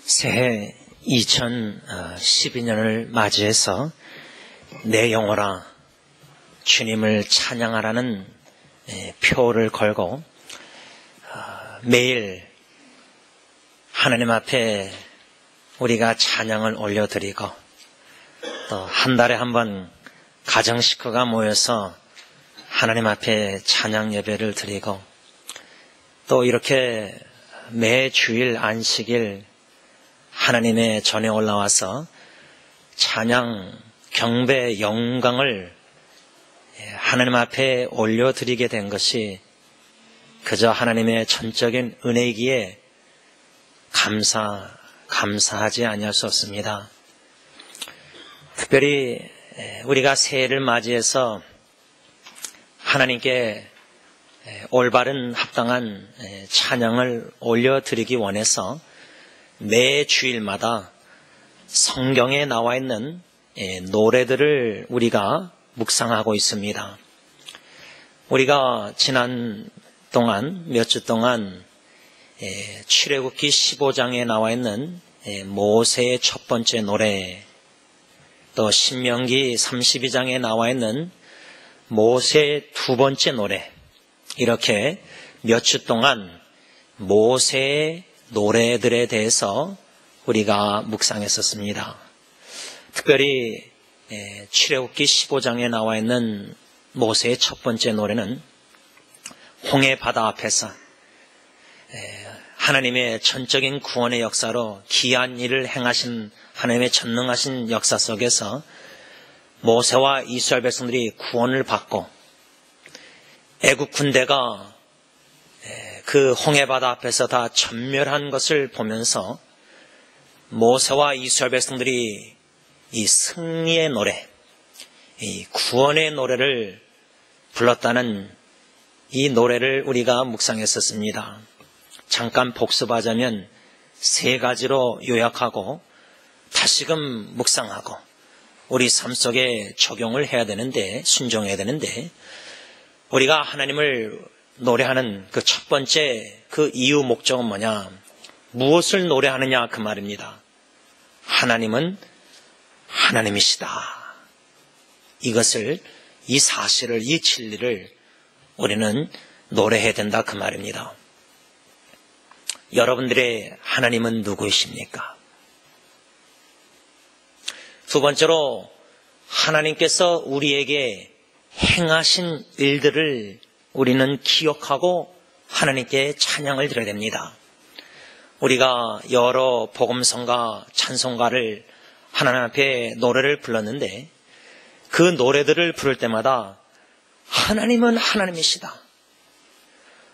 새해 2012년을 맞이해서 내 영혼아 주님을 찬양하라는 표를 걸고 매일 하나님 앞에 우리가 찬양을 올려드리고 또 한 달에 한 번 가정 식구가 모여서 하나님 앞에 찬양 예배를 드리고 또 이렇게 매 주일 안식일 하나님의 전에 올라와서 찬양, 경배, 영광을 하나님 앞에 올려드리게 된 것이 그저 하나님의 전적인 은혜이기에 감사하지 아니할 수 없습니다. 특별히 우리가 새해를 맞이해서 하나님께 올바른 합당한 찬양을 올려드리기 원해서 매 주일마다 성경에 나와 있는 노래들을 우리가 묵상하고 있습니다. 우리가 지난 동안 몇 주 동안 출애굽기 15장에 나와 있는 모세의 첫 번째 노래, 또 신명기 32장에 나와 있는 모세의 두 번째 노래, 이렇게 몇 주 동안 모세의 노래들에 대해서 우리가 묵상했었습니다. 특별히 출애굽기 15장에 나와 있는 모세의 첫 번째 노래는 홍해 바다 앞에서 하나님의 전적인 구원의 역사로 기이한 일을 행하신 하나님의 전능하신 역사 속에서 모세와 이스라엘 백성들이 구원을 받고 애국 군대가 그 홍해바다 앞에서 다 전멸한 것을 보면서 모세와 이스라엘 백성들이 이 승리의 노래, 이 구원의 노래를 불렀다는 이 노래를 우리가 묵상했었습니다. 잠깐 복습하자면 세 가지로 요약하고 다시금 묵상하고 우리 삶 속에 적용을 해야 되는데, 순종해야 되는데, 우리가 하나님을 노래하는 그 첫 번째 그 이유 목적은 뭐냐? 무엇을 노래하느냐 그 말입니다. 하나님은 하나님이시다. 이것을, 이 사실을, 이 진리를 우리는 노래해야 된다 그 말입니다. 여러분들의 하나님은 누구이십니까? 두 번째로 하나님께서 우리에게 행하신 일들을 우리는 기억하고 하나님께 찬양을 드려야 됩니다. 우리가 여러 복음성가, 찬송가를 하나님 앞에 노래를 불렀는데 그 노래들을 부를 때마다 하나님은 하나님이시다.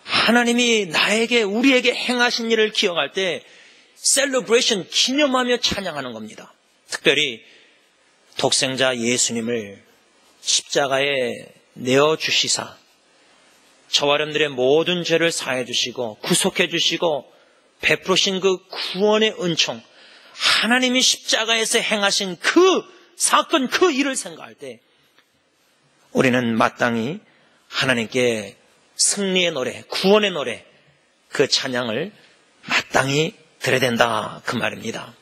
하나님이 나에게, 우리에게 행하신 일을 기억할 때 셀러브레이션, 기념하며 찬양하는 겁니다. 특별히 독생자 예수님을 십자가에 내어주시사 저와 여러분들의 모든 죄를 사해 주시고 구속해 주시고 베푸신 그 구원의 은총, 하나님이 십자가에서 행하신 그 사건, 그 일을 생각할 때 우리는 마땅히 하나님께 승리의 노래, 구원의 노래, 그 찬양을 마땅히 드려야 된다 그 말입니다.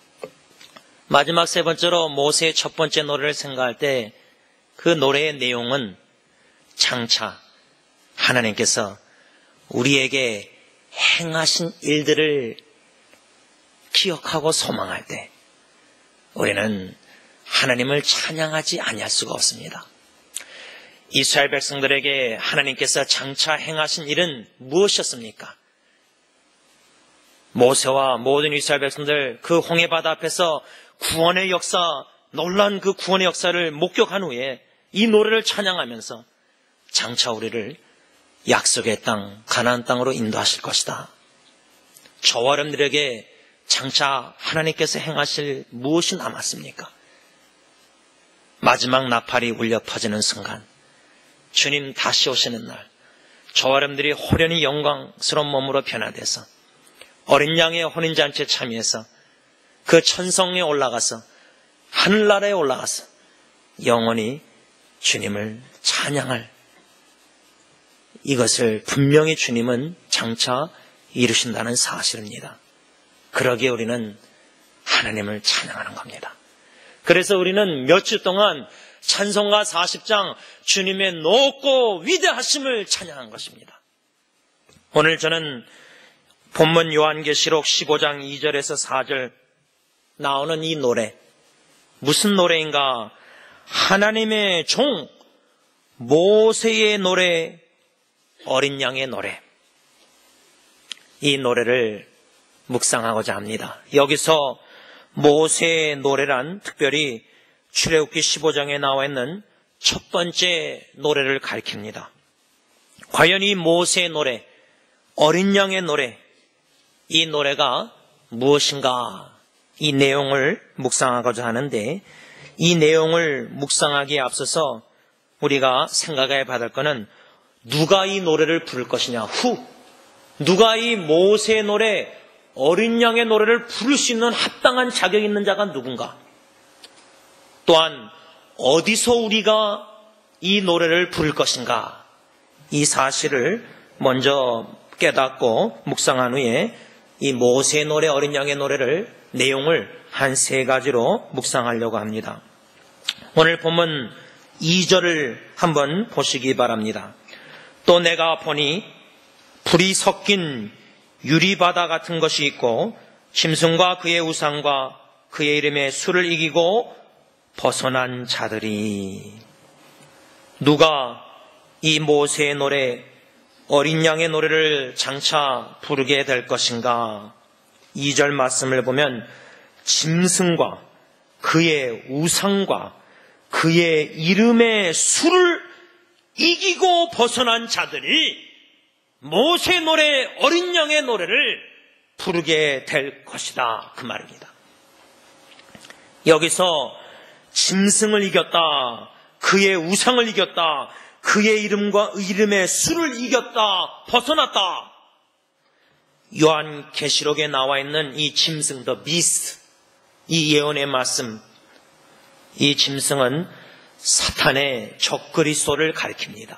마지막 세 번째로 모세의 첫 번째 노래를 생각할 때 그 노래의 내용은 장차 하나님께서 우리에게 행하신 일들을 기억하고 소망할 때 우리는 하나님을 찬양하지 아니할 수가 없습니다. 이스라엘 백성들에게 하나님께서 장차 행하신 일은 무엇이었습니까? 모세와 모든 이스라엘 백성들 그 홍해바다 앞에서 구원의 역사, 놀라운 그 구원의 역사를 목격한 후에 이 노래를 찬양하면서 장차 우리를 약속의 땅, 가나안 땅으로 인도하실 것이다. 저와 여러분들에게 장차 하나님께서 행하실 무엇이 남았습니까? 마지막 나팔이 울려 퍼지는 순간, 주님 다시 오시는 날, 저와 여러분들이 호련히 영광스러운 몸으로 변화돼서 어린 양의 혼인잔치에 참여해서 그 천성에 올라가서 하늘나라에 올라가서 영원히 주님을 찬양할, 이것을 분명히 주님은 장차 이루신다는 사실입니다. 그러기에 우리는 하나님을 찬양하는 겁니다. 그래서 우리는 몇 주 동안 찬송가 40장 주님의 높고 위대하심을 찬양한 것입니다. 오늘 저는 본문 요한계시록 15장 2절에서 4절 나오는 이 노래, 무슨 노래인가? 하나님의 종 모세의 노래, 어린 양의 노래. 이 노래를 묵상하고자 합니다. 여기서 모세의 노래란 특별히 출애굽기 15장에 나와 있는 첫 번째 노래를 가리킵니다. 과연 이 모세의 노래, 어린 양의 노래, 이 노래가 무엇인가? 이 내용을 묵상하고자 하는데, 이 내용을 묵상하기에 앞서서 우리가 생각해야 받을 것은 누가 이 노래를 부를 것이냐, 누가 이 모세의 노래, 어린 양의 노래를 부를 수 있는 합당한 자격 있는 자가 누군가? 또한 어디서 우리가 이 노래를 부를 것인가? 이 사실을 먼저 깨닫고 묵상한 후에 이 모세의 노래, 어린 양의 노래를 내용을 한 세 가지로 묵상하려고 합니다. 오늘 본문 2절을 한번 보시기 바랍니다. 또 내가 보니 불이 섞인 유리바다 같은 것이 있고 짐승과 그의 우상과 그의 이름의 수를 이기고 벗어난 자들이. 누가 이 모세의 노래, 어린 양의 노래를 장차 부르게 될 것인가? 2절 말씀을 보면 짐승과 그의 우상과 그의 이름의 수를 이기고 벗어난 자들이 모세의 노래, 어린 양의 노래를 부르게 될 것이다, 그 말입니다. 여기서 짐승을 이겼다, 그의 우상을 이겼다, 그의 이름의 수를 이겼다, 벗어났다. 요한계시록에 나와 있는 이 짐승, the beast, 이 예언의 말씀, 이 짐승은 사탄의 적그리스도를 가리킵니다.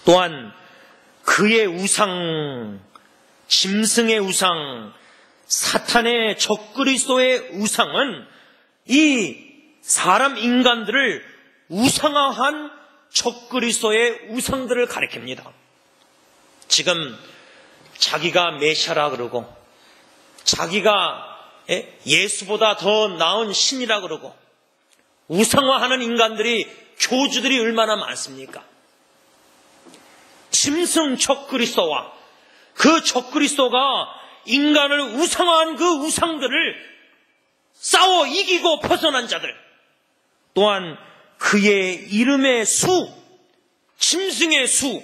또한 그의 우상, 짐승의 우상, 사탄의 적그리스도의 우상은 이 사람 인간들을 우상화한 적그리스도의 우상들을 가리킵니다. 지금 자기가 메시아라 그러고 자기가 예수보다 더 나은 신이라 그러고 우상화하는 인간들이, 교주들이 얼마나 많습니까? 짐승 적그리스도와 그 적그리스도가 인간을 우상화한 그 우상들을 싸워 이기고 벗어난 자들, 또한 그의 이름의 수, 짐승의 수,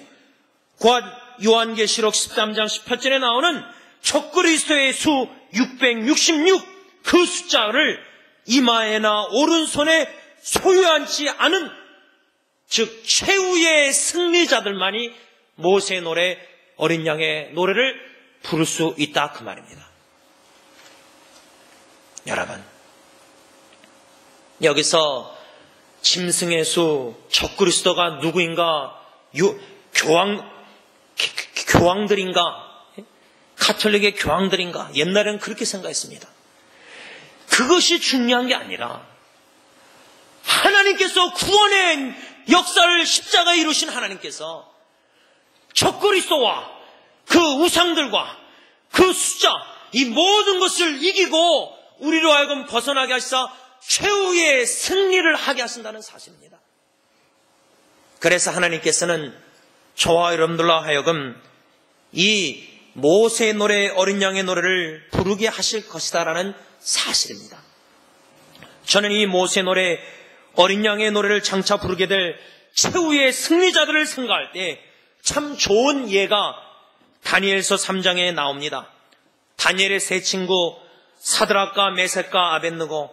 곧 요한계시록 13장 18절에 나오는 적그리스도의 수 666, 그 숫자를 이마에나 오른손에 소유하지 않은, 즉 최후의 승리자들만이 모세의 노래, 어린 양의 노래를 부를 수 있다, 그 말입니다. 여러분, 여기서 짐승의 수, 적그리스도가 누구인가? 교황들인가? 가톨릭의 교황들인가? 옛날에는 그렇게 생각했습니다. 그것이 중요한 게 아니라 하나님께서 구원의 역사를 십자가에 이루신 하나님께서 적그리스도와 그 우상들과 그 숫자, 이 모든 것을 이기고 우리로 하여금 벗어나게 하시사 최후의 승리를 하게 하신다는 사실입니다. 그래서 하나님께서는 저와 여러분들로 하여금 이 모세의 노래, 어린 양의 노래를 부르게 하실 것이다라는 사실입니다. 저는 이 모세의 노래, 어린 양의 노래를 장차 부르게 될 최후의 승리자들을 생각할 때 참 좋은 예가 다니엘서 3장에 나옵니다. 다니엘의 세 친구 사드락과 메섹과 아벳느고,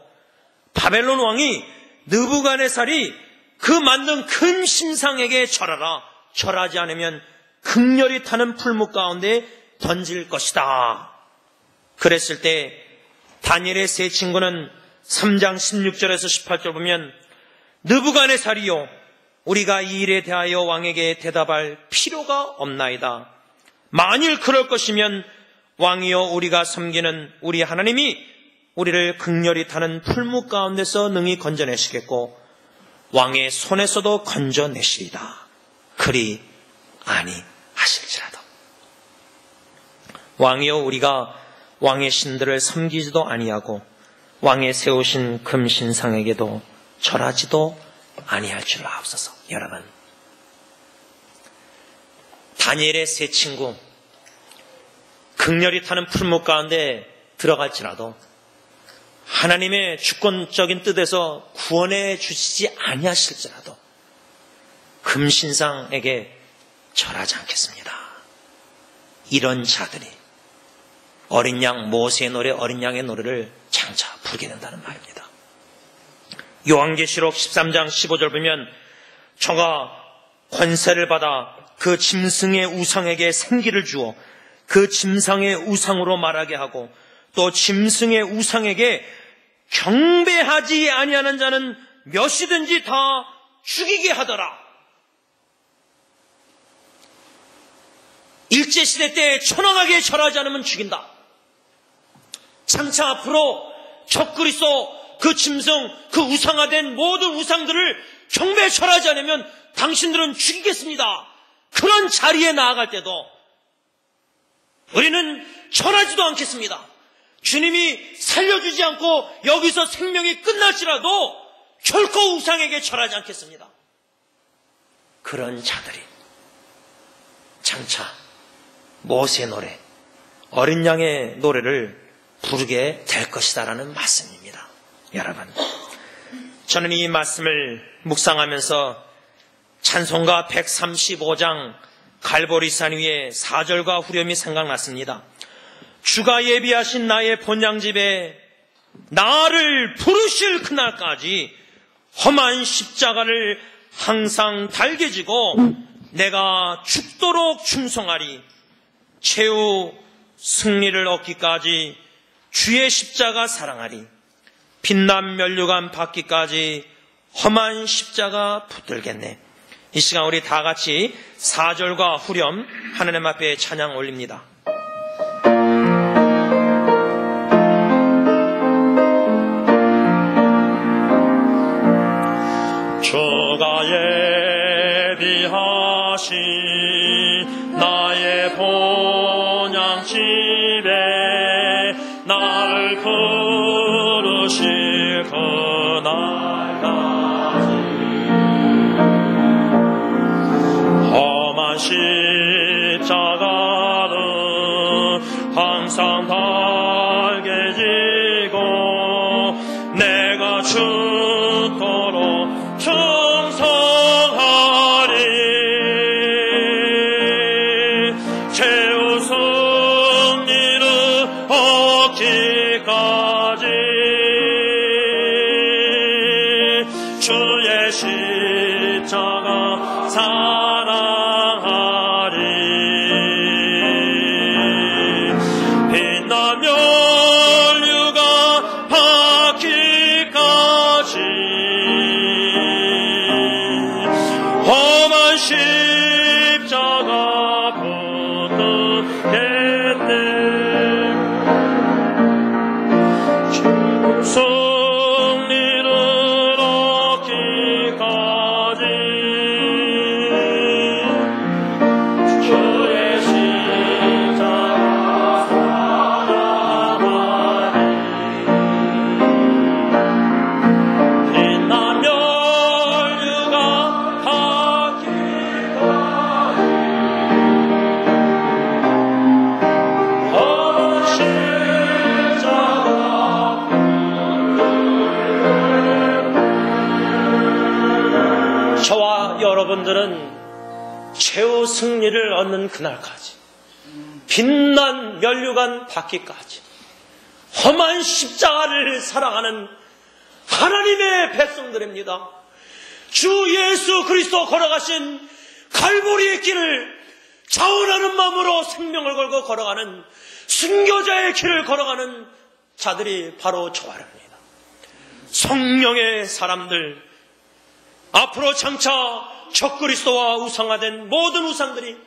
바벨론 왕이 느부갓네살이 그 만든 큰 신상에게 절하라, 절하지 않으면 극렬히 타는 풀무 가운데 던질 것이다. 그랬을 때 다니엘의 세 친구는 3장 16절에서 18절 보면, 느부갓네살이요, 우리가 이 일에 대하여 왕에게 대답할 필요가 없나이다. 만일 그럴 것이면 왕이여 우리가 섬기는 우리 하나님이 우리를 극렬히 타는 풀무 가운데서 능히 건져내시겠고 왕의 손에서도 건져내시리다. 그리 아니하실지라도. 왕이여 우리가 왕의 신들을 섬기지도 아니하고 왕의 세우신 금신상에게도 절하지도 아니할 줄 아옵소서. 여러분, 다니엘의 세 친구 극렬히 타는 풀무 가운데 들어갈지라도 하나님의 주권적인 뜻에서 구원해 주시지 아니하실지라도 금신상에게 절하지 않겠습니다. 이런 자들이 어린 양 모세의 노래, 어린 양의 노래를 장차 부르게 된다는 말입니다. 요한계시록 13장 15절 보면 저가 권세를 받아 그 짐승의 우상에게 생기를 주어 그 짐승의 우상으로 말하게 하고 또 짐승의 우상에게 경배하지 아니하는 자는 몇이든지 다 죽이게 하더라. 일제시대 때 천황하게 절하지 않으면 죽인다. 장차 앞으로 적그리스도 그 짐승, 그 우상화된 모든 우상들을 경배 절하지 않으면 당신들은 죽이겠습니다. 그런 자리에 나아갈 때도 우리는 절하지도 않겠습니다. 주님이 살려주지 않고 여기서 생명이 끝날지라도 결코 우상에게 절하지 않겠습니다. 그런 자들이 장차 모세의 노래, 어린 양의 노래를 부르게 될 것이다라는 말씀입니다. 여러분, 저는 이 말씀을 묵상하면서 찬송가 135장 갈보리산 위에 4절과 후렴이 생각났습니다. 주가 예비하신 나의 본향집에 나를 부르실 그날까지 험한 십자가를 항상 달게 지고 내가 죽도록 충성하리. 최후 승리를 얻기까지 주의 십자가 사랑하리. 빛난 면류관 받기까지 험한 십자가 붙들겠네. 이 시간 우리 다 같이 4절과 후렴 하나님 앞에 찬양 올립니다. 주가 예비하신 나의 본향집에 나를 부르실 그날까지 험한 십자가를 항상 달게 지고 내가 죽도록 충성하리. 최후 승리를 얻기까지 주의 십자가 사랑하리. 빛나며 류가 받기까지 험한 십자가 붙들겠네. 승리를 얻기까지 주의 십자가 사랑하리. 빛나며 류가 받기까지 험한 십자가 저와 여러분들은 최후 승리를 얻는 그날까지 빛난 면류관 받기까지 험한 십자가를 사랑하는 하나님의 백성들입니다. 주 예수 그리스도 걸어가신 갈보리의 길을 자원하는 마음으로 생명을 걸고 걸어가는 순교자의 길을 걸어가는 자들이 바로 저와 여러분입니다. 성령의 사람들, 앞으로 장차 적그리스도와 우상화된 모든 우상들이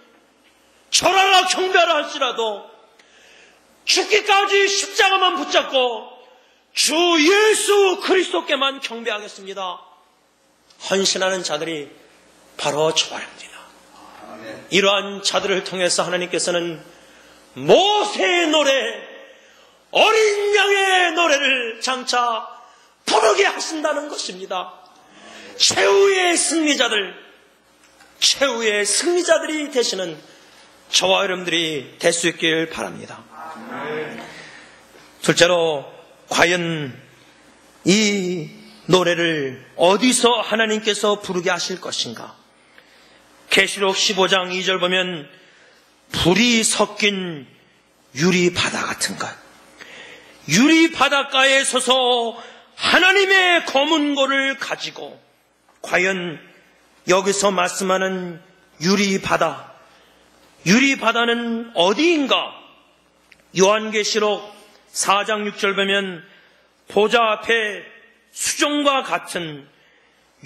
절하라 경배하라 할지라도 죽기까지 십자가만 붙잡고 주 예수 그리스도께만 경배하겠습니다 헌신하는 자들이 바로 저와입니다. 이러한 자들을 통해서 하나님께서는 모세의 노래, 어린 양의 노래를 장차 부르게 하신다는 것입니다. 최후의 승리자들이 되시는 저와 여러분들이 될 수 있길 바랍니다. 둘째로, 과연 이 노래를 어디서 하나님께서 부르게 하실 것인가? 계시록 15장 2절 보면 불이 섞인 유리바다 같은 것, 유리바닷가에 서서 하나님의 검은고를 가지고, 과연 여기서 말씀하는 유리바다는 어디인가? 요한계시록 4장 6절 보면 보좌 앞에 수정과 같은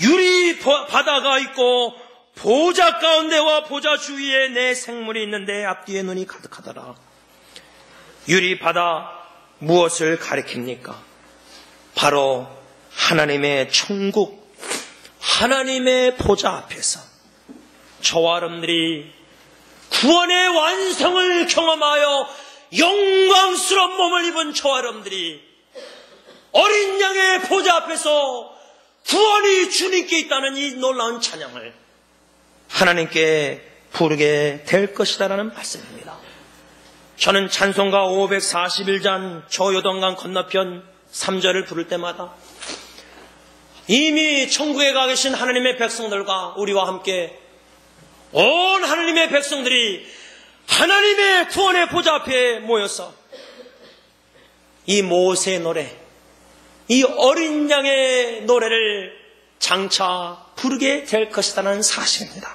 유리바다가 있고 보좌 가운데와 보좌 주위에 내 생물이 있는데 앞뒤에 눈이 가득하더라. 유리바다 무엇을 가리킵니까? 바로 하나님의 천국, 하나님의 보좌 앞에서 저와 여러분들이 구원의 완성을 경험하여 영광스러운 몸을 입은 저와 여러분들이 어린 양의 보좌 앞에서 구원이 주님께 있다는 이 놀라운 찬양을 하나님께 부르게 될 것이다라는 말씀입니다. 저는 찬송가 541장 저 요단강 건너편 3절을 부를 때마다 이미 천국에 가 계신 하나님의 백성들과 우리와 함께 온 하나님의 백성들이 하나님의 구원의 보좌 앞에 모여서 이 모세의 노래, 이 어린 양의 노래를 장차 부르게 될 것이라는 사실입니다.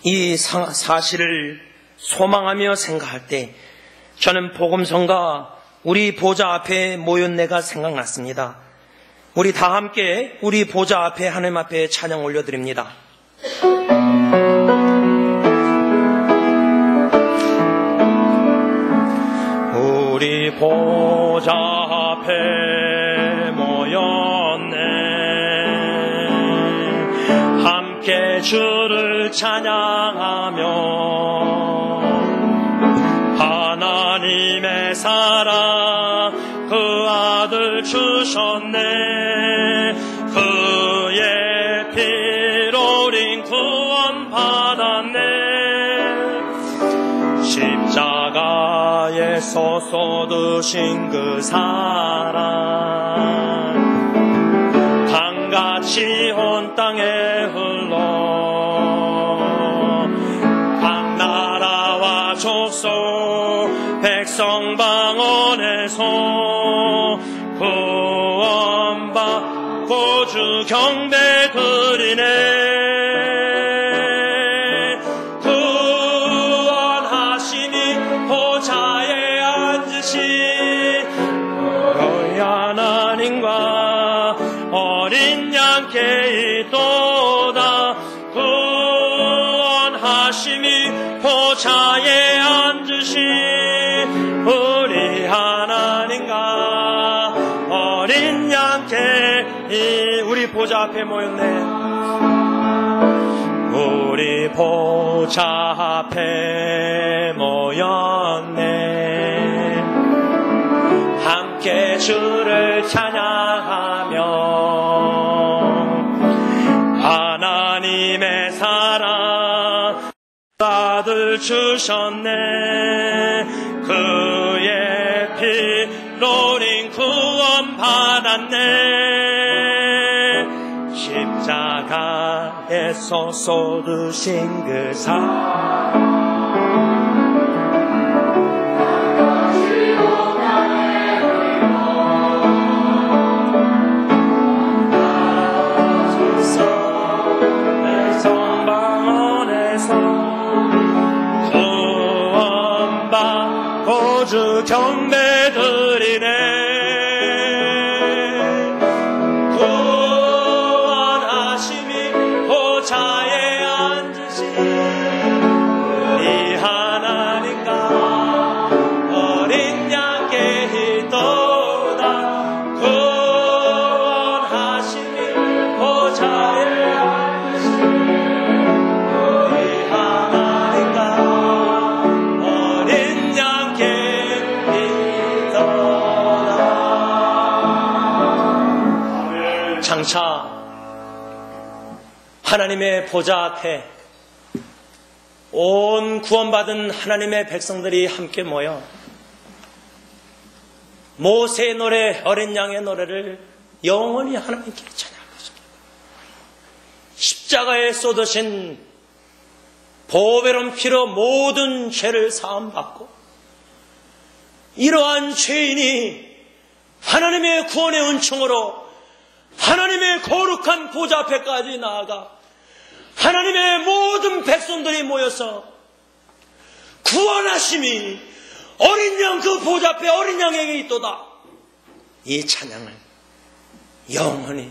이 사실을 소망하며 생각할 때 저는 복음성가 우리 보좌 앞에 모인 내가 생각났습니다. 우리 다 함께 우리 보좌 앞에 하나님 앞에 찬양 올려드립니다. 우리 보좌 앞에 모였네. 함께 주를 찬양하며 하나님의 사랑 그 아들 주셨네. 그의 피로 우린 구원 받았네. 십자가에서 쏟으신 그 사랑 강같이 온 땅에 흘러 각 나라와 족속 백성 방언에서 구원받고 주 경배 드리네. 너희 하나님과 어린 양께 있도다. 구원하심이 보좌에 앉으신 우리 하나님과 어린 양께 우리 보좌 앞에 모였네. 우리 보좌 앞에 모였네. 함께 주를 찬양하며 하나님의 사랑 아들 주셨네. 그의 피로 우린 구원 받았네. 십자가에서 쏟으신 그 사랑 주 경배 드리네. 구원하심이 보좌에 앉으신 우리 하나님과 하나님의 보좌 앞에 온 구원받은 하나님의 백성들이 함께 모여 모세의 노래, 어린 양의 노래를 영원히 하나님께 찬양할 것입니다. 십자가에 쏟으신 보배로운 피로 모든 죄를 사함받고 이러한 죄인이 하나님의 구원의 은총으로 하나님의 거룩한 보좌 앞에까지 나아가 하나님의 모든 백성들이 모여서 구원하심이 어린 양 그 보좌 앞에 어린 양에게 있도다. 이 찬양을 영원히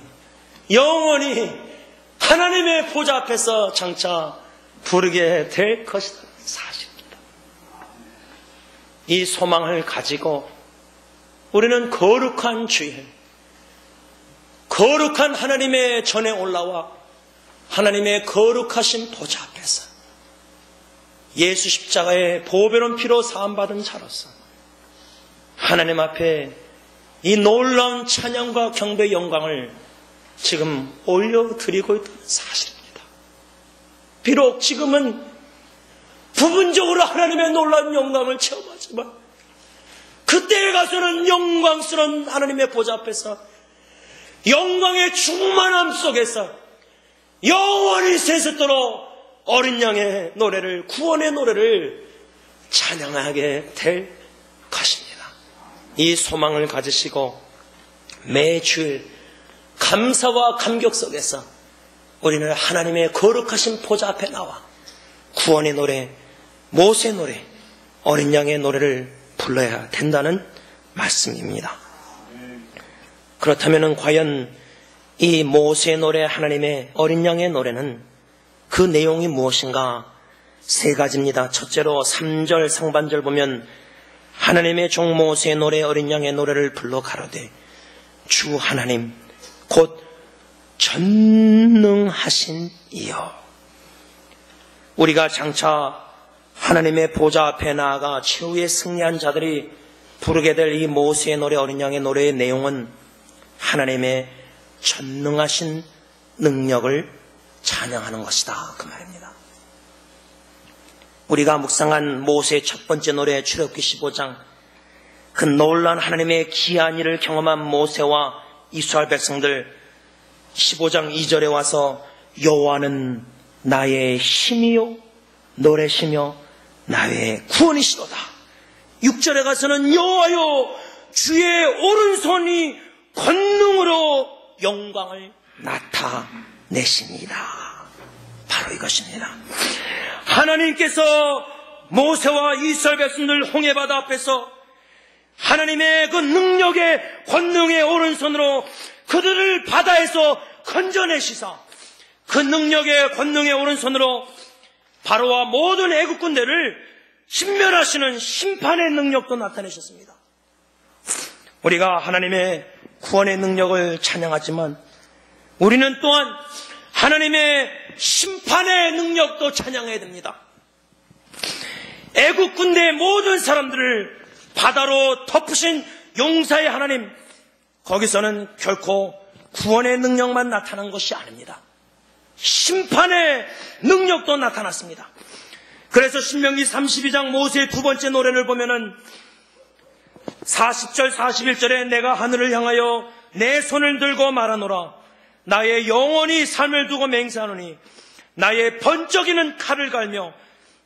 하나님의 보좌 앞에서 장차 부르게 될 것이라는 사실입니다. 이 소망을 가지고 우리는 거룩한 주일, 거룩한 하나님의 전에 올라와 하나님의 거룩하신 보좌 앞에서 예수 십자가의 보배로운 피로 사함받은 자로서 하나님 앞에 이 놀라운 찬양과 경배의 영광을 지금 올려드리고 있다는 사실입니다. 비록 지금은 부분적으로 하나님의 놀라운 영광을 체험하지만 그때에 가서는 영광스러운 하나님의 보좌 앞에서 영광의 충만함 속에서 영원히 세세토록 어린 양의 노래를, 구원의 노래를 찬양하게 될 것입니다. 이 소망을 가지시고 매주일 감사와 감격 속에서 우리는 하나님의 거룩하신 보좌 앞에 나와 구원의 노래, 모세의 노래, 어린 양의 노래를 불러야 된다는 말씀입니다. 그렇다면 과연 이 모세의 노래, 하나님의 어린 양의 노래는 그 내용이 무엇인가? 세 가지입니다. 첫째로 3절 상반절 보면 하나님의 종 모세의 노래, 어린 양의 노래를 불러 가로되 주 하나님 곧 전능하신 이여. 우리가 장차 하나님의 보좌 앞에 나아가 최후의 승리한 자들이 부르게 될 이 모세의 노래, 어린 양의 노래의 내용은 하나님의 전능하신 능력을 찬양하는 것이다, 그 말입니다. 우리가 묵상한 모세의 첫 번째 노래 출애굽기 15장, 그 놀라운 하나님의 기이한 일을 경험한 모세와 이스라엘 백성들, 15장 2절에 와서 여호와는 나의 힘이요 노래시며 나의 구원이시로다. 6절에 가서는 여호와여 주의 오른손이 권능으로 영광을 나타내십니다. 바로 이것입니다. 하나님께서 모세와 이스라엘 백성들 홍해바다 앞에서 하나님의 그 능력의 권능의 오른손으로 그들을 바다에서 건져내시사 그 능력의 권능의 오른손으로 바로와 모든 애국 군대를 신멸하시는 심판의 능력도 나타내셨습니다. 우리가 하나님의 구원의 능력을 찬양하지만 우리는 또한 하나님의 심판의 능력도 찬양해야 됩니다. 애국 군대의 모든 사람들을 바다로 덮으신 용사의 하나님, 거기서는 결코 구원의 능력만 나타난 것이 아닙니다. 심판의 능력도 나타났습니다. 그래서 신명기 32장 모세의 두 번째 노래를 보면은 40절 41절에 내가 하늘을 향하여 내 손을 들고 말하노라. 나의 영원히 삶을 두고 맹세하노니 나의 번쩍이는 칼을 갈며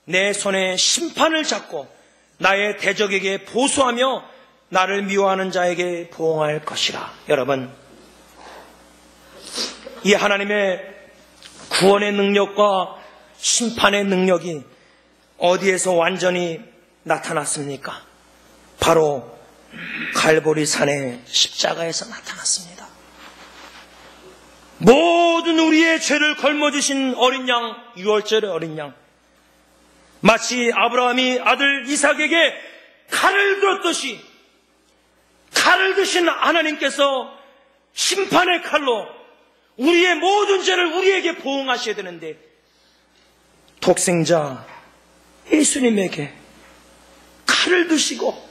내 손에 심판을 잡고 나의 대적에게 보수하며 나를 미워하는 자에게 보응할 것이라. 여러분, 이 하나님의 구원의 능력과 심판의 능력이 어디에서 완전히 나타났습니까? 바로 갈보리 산의 십자가에서 나타났습니다. 모든 우리의 죄를 걸머지신 어린 양, 6월절의 어린 양, 마치 아브라함이 아들 이삭에게 칼을 들었듯이 칼을 드신 하나님께서 심판의 칼로 우리의 모든 죄를 우리에게 보응하셔야 되는데 독생자 예수님에게 칼을 드시고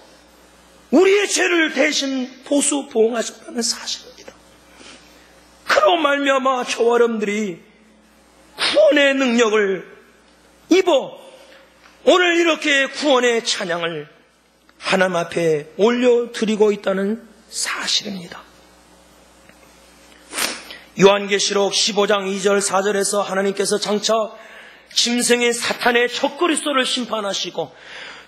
우리의 죄를 대신 보수 보응하셨다는 사실입니다. 그로 말미암아 저와 여러분들이 구원의 능력을 입어 오늘 이렇게 구원의 찬양을 하나님 앞에 올려드리고 있다는 사실입니다. 요한계시록 15장 2절 4절에서 하나님께서 장차 짐승인 사탄의 적그리스도를 심판하시고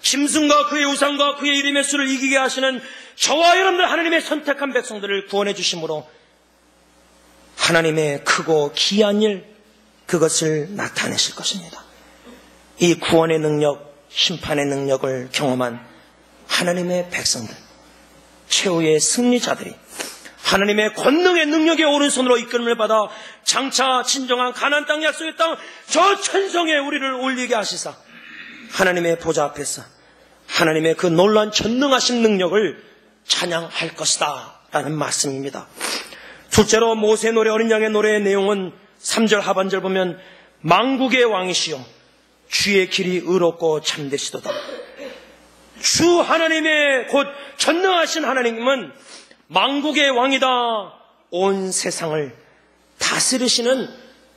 짐승과 그의 우상과 그의 이름의 수를 이기게 하시는 저와 여러분들 하나님의 선택한 백성들을 구원해 주심으로 하나님의 크고 기이한 일, 그것을 나타내실 것입니다. 이 구원의 능력, 심판의 능력을 경험한 하나님의 백성들, 최후의 승리자들이 하나님의 권능의 능력의 오른손으로 이끌림을 받아 장차 진정한 가나안 땅 약속의 땅 저 천성에 우리를 올리게 하시사 하나님의 보좌 앞에서 하나님의 그 놀라운 전능하신 능력을 찬양할 것이다 라는 말씀입니다. 둘째로 모세 노래 어린 양의 노래의 내용은 3절 하반절 보면 만국의 왕이시여 주의 길이 의롭고 참되시도다. 주 하나님의 곧 전능하신 하나님은 만국의 왕이다. 온 세상을 다스리시는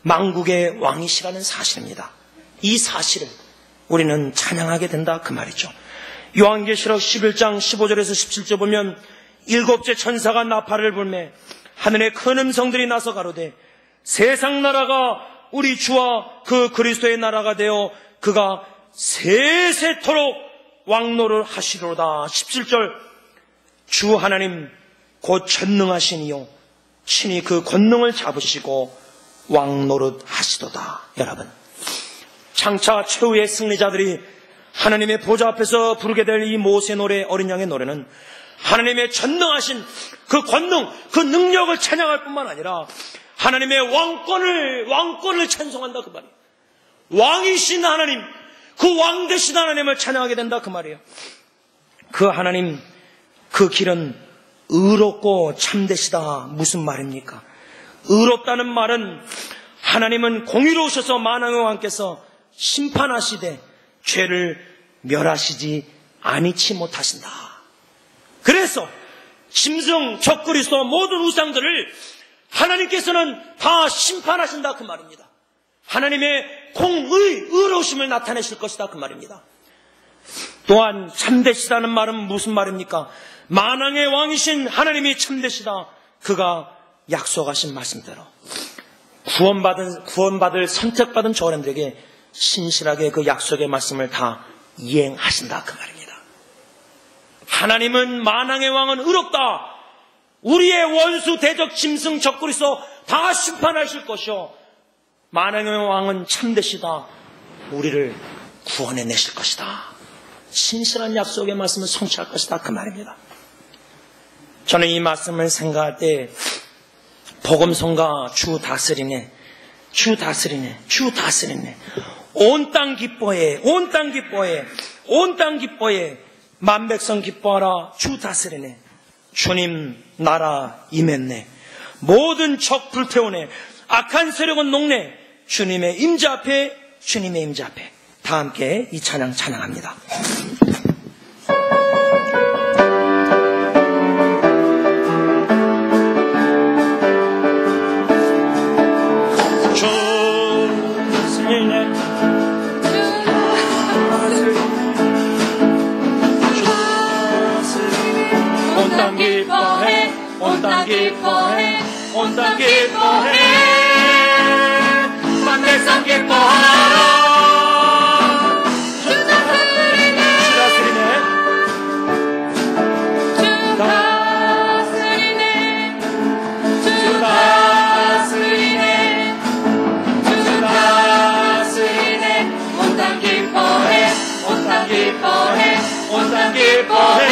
만국의 왕이시라는 사실입니다. 이 사실을 우리는 찬양하게 된다 그 말이죠. 요한계시록 11장 15절에서 17절 보면 일곱째 천사가 나팔을 불매 하늘의 큰 음성들이 나서 가로되 세상 나라가 우리 주와 그 그리스도의 나라가 되어 그가 세세토록 왕노를 하시리로다. 17절 주 하나님 곧 전능하신 이요 친히 그 권능을 잡으시고 왕노릇 하시도다. 여러분, 장차 최후의 승리자들이 하나님의 보좌 앞에서 부르게 될 이 모세 노래 어린 양의 노래는 하나님의 전능하신 그 권능, 그 능력을 찬양할 뿐만 아니라 하나님의 왕권을 찬송한다 그 말이에요. 왕이신 하나님, 그 왕 되신 하나님을 찬양하게 된다 그 말이에요. 그 하나님, 그 길은 의롭고 참되시다. 무슨 말입니까? 의롭다는 말은 하나님은 공의로우셔서 만왕의 왕께서 심판하시되 죄를 멸하시지 아니치 못하신다. 그래서 짐승, 적그리스도 모든 우상들을 하나님께서는 다 심판하신다 그 말입니다. 하나님의 의로우심을 나타내실 것이다 그 말입니다. 또한 참되시다는 말은 무슨 말입니까? 만왕의 왕이신 하나님이 참되시다. 그가 약속하신 말씀대로 구원받을 선택받은 저 여러분들에게 신실하게 그 약속의 말씀을 다 이행하신다 그 말입니다. 하나님은 만왕의 왕은 의롭다. 우리의 원수 대적 짐승 적그리스도 다 심판하실 것이요 만왕의 왕은 참되시다. 우리를 구원해내실 것이다. 신실한 약속의 말씀을 성취할 것이다 그 말입니다. 저는 이 말씀을 생각할 때 복음성가 주 다스리네 온 땅 기뻐해 만백성 기뻐하라 주 다스리네 주님 나라 임했네 모든 적 불태우네 악한 세력은 녹네 주님의 임재 앞에 다 함께 이 찬양 찬양합니다. 온 땅 기뻐해 만백성 기뻐하라 주 다스리네 온 땅 기뻐해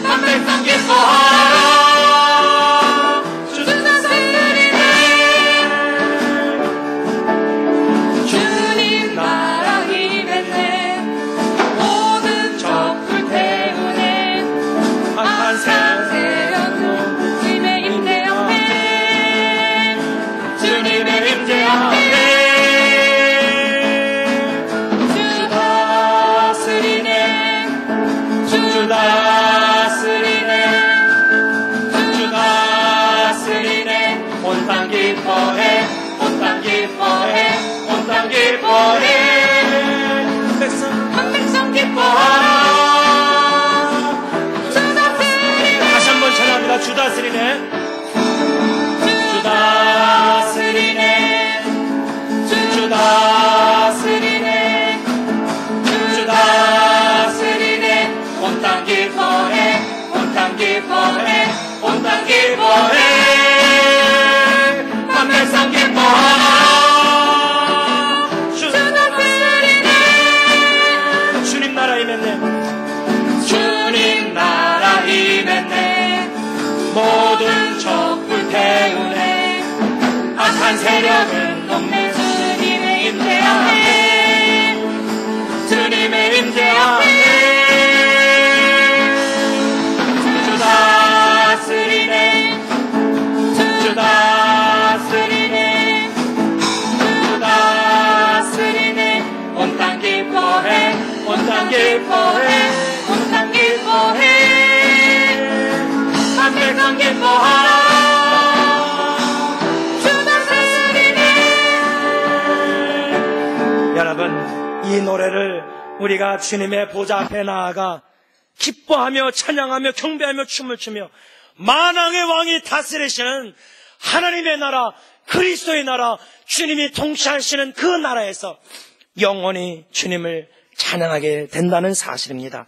만백성 기뻐하라 기뻐해 온 땅 기뻐해 한 백성 기뻐하라 주 다스리네 다시 한번 전합니다. 주 다스리네. 주 다스리네 주 다스리네 주 다스리네 온 땅 기뻐해 온 땅 기뻐해 온 땅 기뻐해 한 백성 기뻐하라 주 다스리네 주님 나라 임했네. 주님 나라 임했네 모든 적 불태우네 악한 세력은 녹네 주님의 임재하네 주님의 임재하네 주 다스리네 주 다스리네 주 다스리네 온 땅 기뻐해 온 땅 기뻐해 온 땅 기뻐해 한 백성 기뻐하라 주 다스리네 여러분, 이 노래를 우리가 주님의 보좌 앞에 나아가 기뻐하며 찬양하며 경배하며 춤을 추며 만왕의 왕이 다스리시는 하나님의 나라, 그리스도의 나라, 주님이 통치하시는 그 나라에서 영원히 주님을 찬양하게 된다는 사실입니다.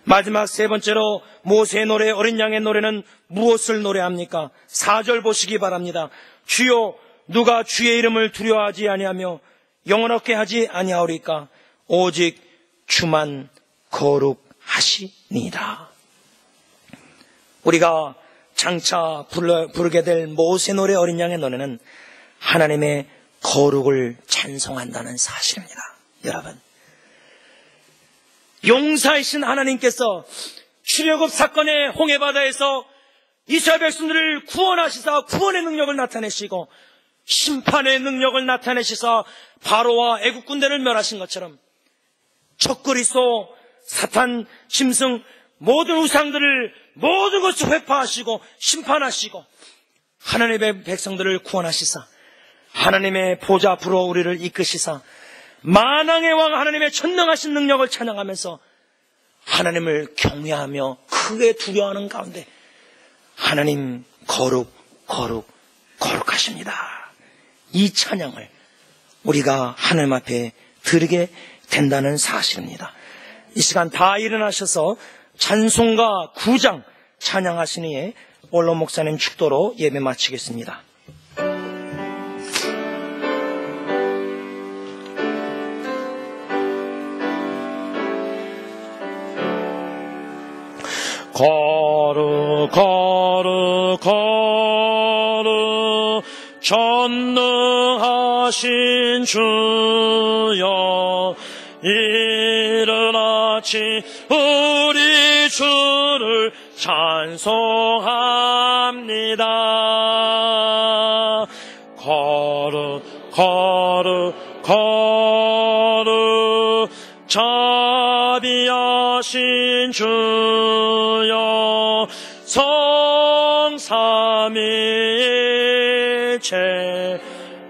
마지막 세 번째로 모세의 노래, 어린 양의 노래는 무엇을 노래합니까? 4절 보시기 바랍니다. 주여, 누가 주의 이름을 두려워하지 아니하며 영원하게 하지 아니하오리까? 오직 주만 거룩하시니이다. 우리가 장차 부르게 될 모세의 노래, 어린 양의 노래는 하나님의 거룩을 찬송한다는 사실입니다. 여러분, 용사이신 하나님께서 출애굽 사건의 홍해바다에서 이스라엘 백성들을 구원하시사 구원의 능력을 나타내시고 심판의 능력을 나타내시사 바로와 애국 군대를 멸하신 것처럼 적그리스도, 사탄, 짐승, 모든 우상들을 모든 것을 회파하시고 심판하시고 하나님의 백성들을 구원하시사 하나님의 보좌 앞으로 우리를 이끄시사 만왕의 왕 하나님의 전능하신 능력을 찬양하면서 하나님을 경외하며 크게 두려워하는 가운데 하나님 거룩하십니다. 이 찬양을 우리가 하나님 앞에 드리게 된다는 사실입니다. 이 시간 다 일어나셔서 찬송가 9장 찬양하시니 원로 목사님 축도로 예배 마치겠습니다. 거룩 전능하신 주여 이른 아침 우리 주를 찬송합니다. 거룩 자비하신 주여 성삼위일체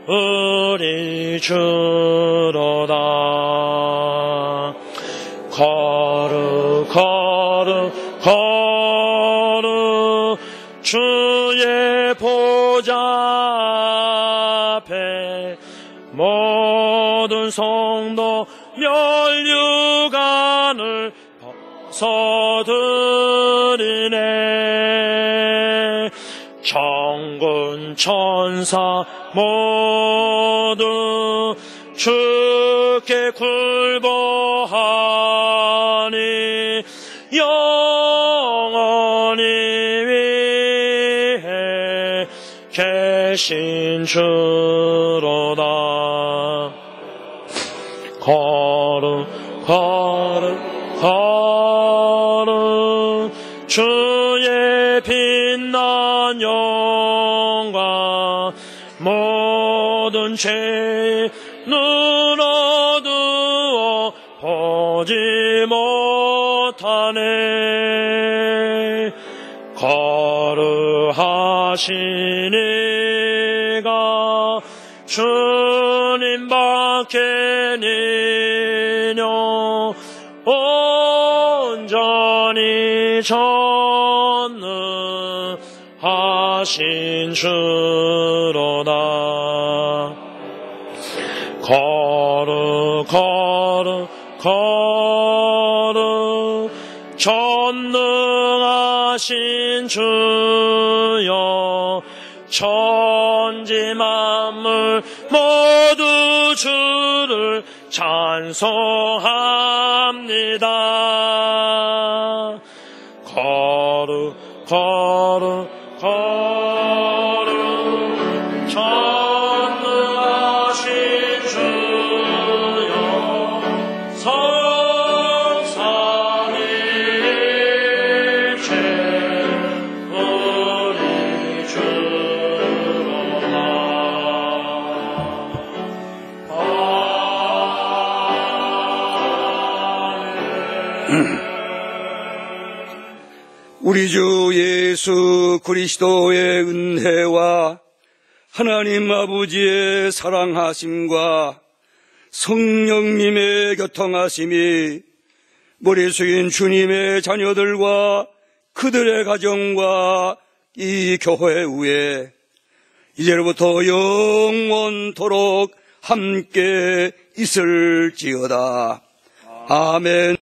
우리 주로다. 거룩 주의 보좌 앞에 모든 성도 멸류관을 벗어드리네. 천군 천사 모두 주께 굴복하니 영원히 위해 계신 주로다. 거룩 주의 빛난 영광 모든 죄 눈 어두워 보지 못하네. 거룩하신 이가 주님밖에 니녀 온전히 전능하신 주로다. 거룩 전능하신 주여 천지 만물 모두 주를 찬송합니다. 거룩 전능하신 주여 성삼일체 우리 주로다. 우리 주 예수 그리스도의 은혜와 하나님 아버지의 사랑하심과 성령님의 교통하심이 머리 숙인 주님의 자녀들과 그들의 가정과 이 교회 위에 이제로부터 영원토록 함께 있을지어다. 아멘.